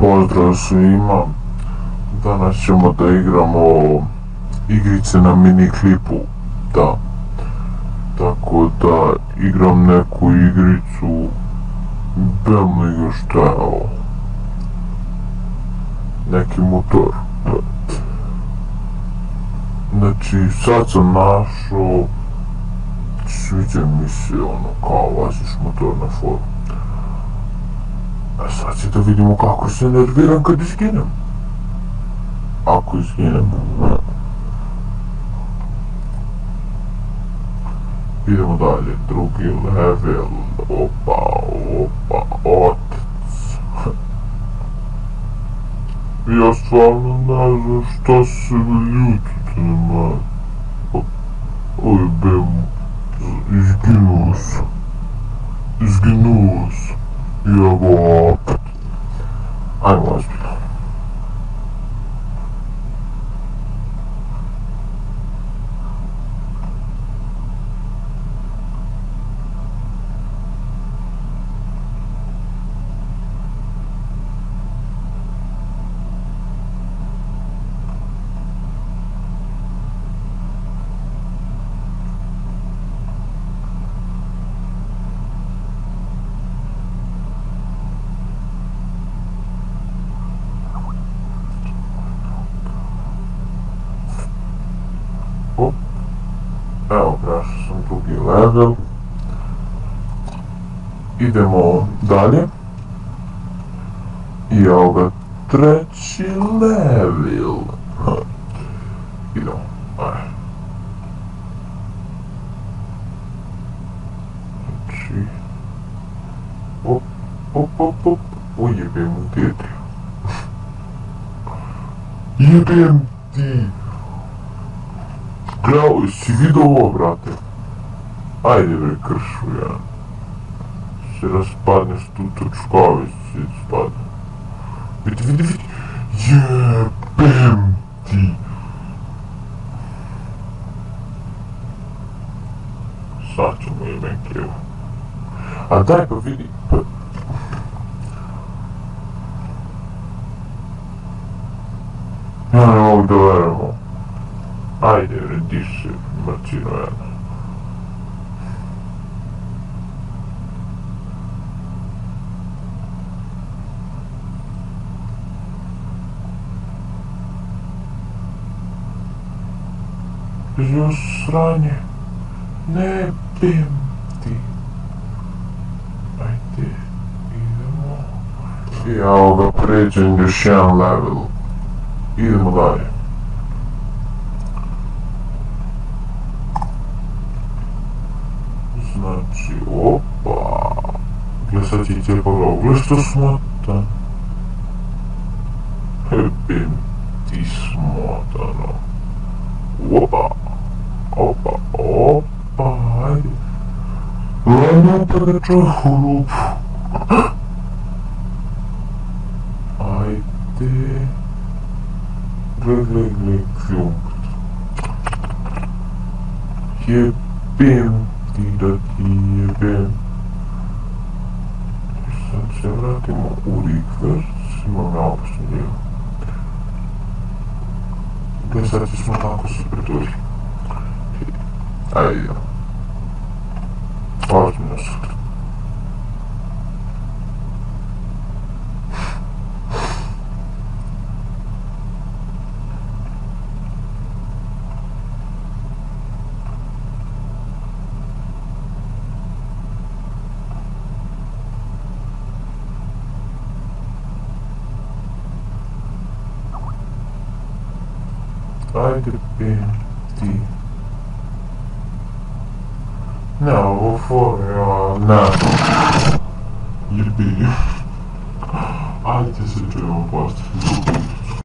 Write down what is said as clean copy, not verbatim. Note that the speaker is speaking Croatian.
Pozdrav svima. Danas ćemo da igramo igrice na mini klipu. Da. Tako da igram neku igricu. Belno igra šta je ovo. Neki motor. Znači sad sam našao. Sviđa mi se ono kao vaziš motor na foru. A sad će da vidimo kako se nerviram kad izginem. Ako izginem. Idemo dalje, drugi level. Opa, otec. Ja stvarno ne znam šta se ljutite na mene. Ojebem, izginuo sam. I evo opet. Ajmo ozbiljno. Evo, prešao sam drugi level. Idemo dalje. I evo ga treći level. Idemo, ajde. Znači... Op. Ujebem mu dete. Jebem ti. Gledaj, si vidio ovo, brate? Ajde bre, kršu jedan. Se raspadneš tu točkovi, se spadne. Vidi. Jebem ti. Sad ćemo jebem kevu. A daj pa vidi, Ja ne mogu da verujemo. Ajde, rediše, mrčino jedna. Još sranje, ne bim ti. Ajde, idemo. I evo ga pređen još jedan level. Idemo dalje. Znači, opa. Gle sad ti tijel pogledao, gle što smota. Jebim ti smotano. Opa, ajde. Gledam pa da čovjek u rupu. Ajde. Gle, kljump. Jebim ti da ti jebem. Sad se vratimo u reverse, imam ja opasno djelo. Gle sad ćemo tako se pretvoriti. Ajde idemo. Ozbiljno sad. Ajde ti. Ne, ovo fora, ne. Jebi. Ajde se čujemo poslije.